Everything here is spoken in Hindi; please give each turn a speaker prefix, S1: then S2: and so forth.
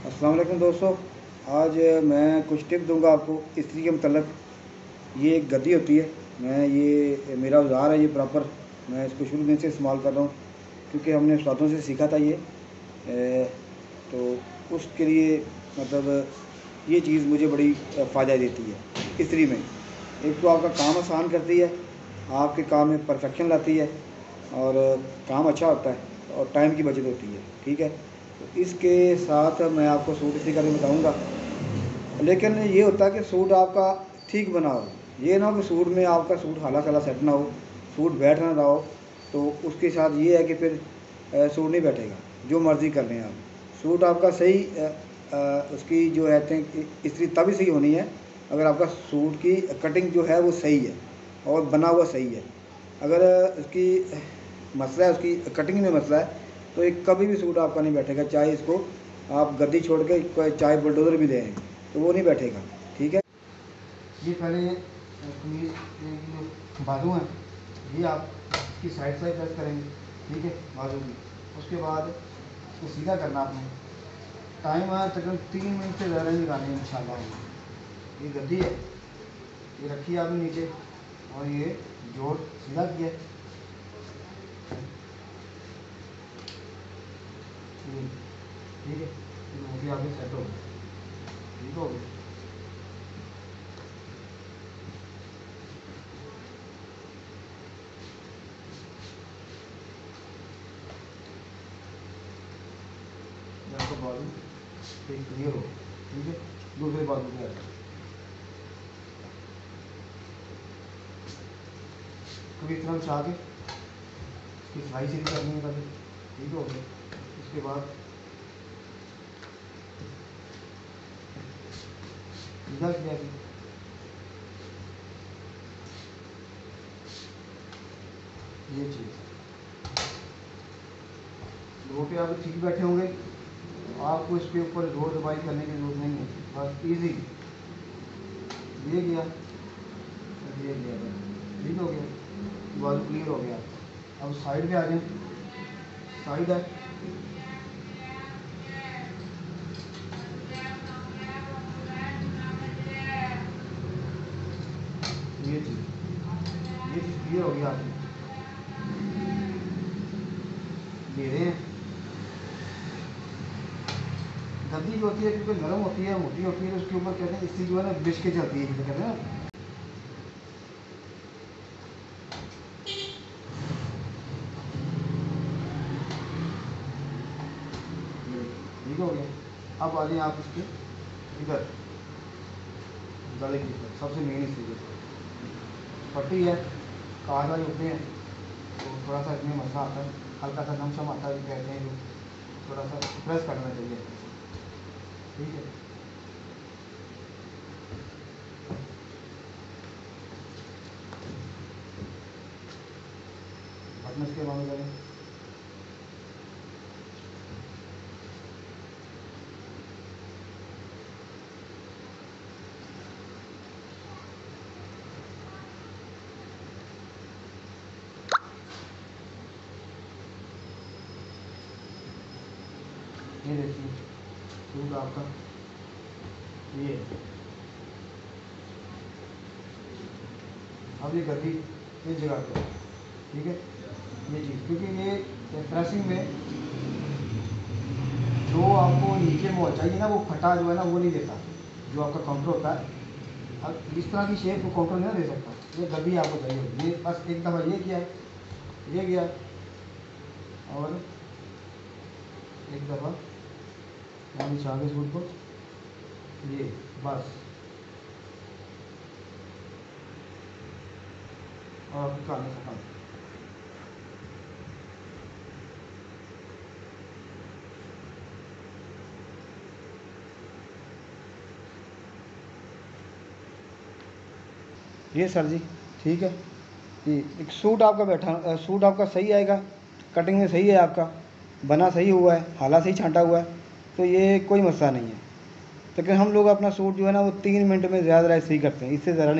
S1: अस्सलाम वालेकुम दोस्तों। आज मैं कुछ टिप दूंगा आपको इस्त्री के मतलब। ये एक गद्दी होती है। ये मेरा औजार है, ये प्रॉपर मैं इसको शुरू में से इस्तेमाल कर रहा हूँ क्योंकि हमने उस्तादों से सीखा था ये। तो उसके लिए मतलब ये चीज़ मुझे बड़ी फ़ायदा देती है इस्त्री में। एक तो आपका काम आसान करती है, आपके काम में परफेक्शन लाती है और काम अच्छा होता है और टाइम की बचत होती है। ठीक है, तो इसके साथ मैं आपको सूट इसी का भी बताऊँगा। लेकिन ये होता है कि सूट आपका ठीक बना हो, ये ना हो कि सूट में आपका सूट हाला सला सेट ना हो, सूट बैठ ना रहा हो। तो उसके साथ ये है कि फिर सूट नहीं बैठेगा, जो मर्ज़ी कर लें आप। सूट आपका सही उसकी जो है इस्त्री तभी सही होनी है अगर आपका सूट की कटिंग जो है वो सही है और बना हुआ सही है। अगर उसकी मसला है, उसकी कटिंग में मसला है, तो एक कभी भी सूट आपका नहीं बैठेगा, चाहे इसको आप गद्दी छोड़ के चाहे बुलडोज़र भी दें तो वो नहीं बैठेगा। ठीक है, ये पहले कमीज के जो बाजू हैं ये आप इसकी साइड साइड प्रेस करेंगे। ठीक है, बाजू की। उसके बाद इसको सीधा करना आपने। टाइम है तकरीबन 3 मिनट से ज़्यादा नहीं लगाने इंशाल्लाह। ये गद्दी है, ये रखी है आपने नीचे और ये जोड़ सीधा किया। ठीक है, वो भी आगे सेट हो गया। ठीक हो गया। आपका बाजू एक क्लियर हो। ठीक है, दूसरे बाजू पे आ जाए। कभी इतना चाह के इसकी सिलाई सीधी करनी है कभी। ठीक हो गया। उसके बाद सीधा किया कि ये चीज़ दो पे आप ठीक बैठे होंगे, आपको इसके ऊपर जोर दबाई करने की जरूरत नहीं है। बस इजी ये गया, ये गया, ठीक हो गया, बाजू क्लियर हो गया। अब साइड पे आ जाए। साइड है, ये चीज़ क्लियर हो गया। आपने दे रहे हैं। गद्दी जो होती है क्योंकि नरम होती है, मोटी होती है, तो उसके ऊपर कहते हैं इससे जो है ना बिछ के चलती है, जिसे कहते हैं ना। ठीक हो गया। अब आ जाए आप इसके इधर गले की तरफ, सबसे मेन हिस्से पट्टी है, काज वाले होते हैं तो थोड़ा सा इसमें मसला आता है, हल्का सा नमशम आता है, कहते हैं जो थोड़ा सा प्रेस करना चाहिए। ठीक है, अपने इसके मामले करें। ये देखिए सूट आपका ये। अब ये गद्दी इस जगह पर। ठीक है, ये चीज़ क्योंकि ये प्रेसिंग में जो आपको नीचे में चाहिए ना वो फटा जो है ना वो नहीं देता, जो आपका काउंटर होता है। अब इस तरह की शेप वो काउंटर नहीं दे सकता, ये गद्दी आपको चाहिए होगी। ये बस एक दफ़ा ये किया, ये गया और एक दफ़ा यानी आगे सूट को ये बस और काने से काम। ये सर जी ठीक है। ये एक सूट आपका बैठा सूट आपका सही आएगा, कटिंग में सही है, आपका बना सही हुआ है, हाला सही छांटा हुआ है, तो ये कोई मसला नहीं है। लेकिन हम लोग अपना सूट जो है ना वो 3 मिनट में ज़्यादा सही करते हैं, इससे ज़्यादा नहीं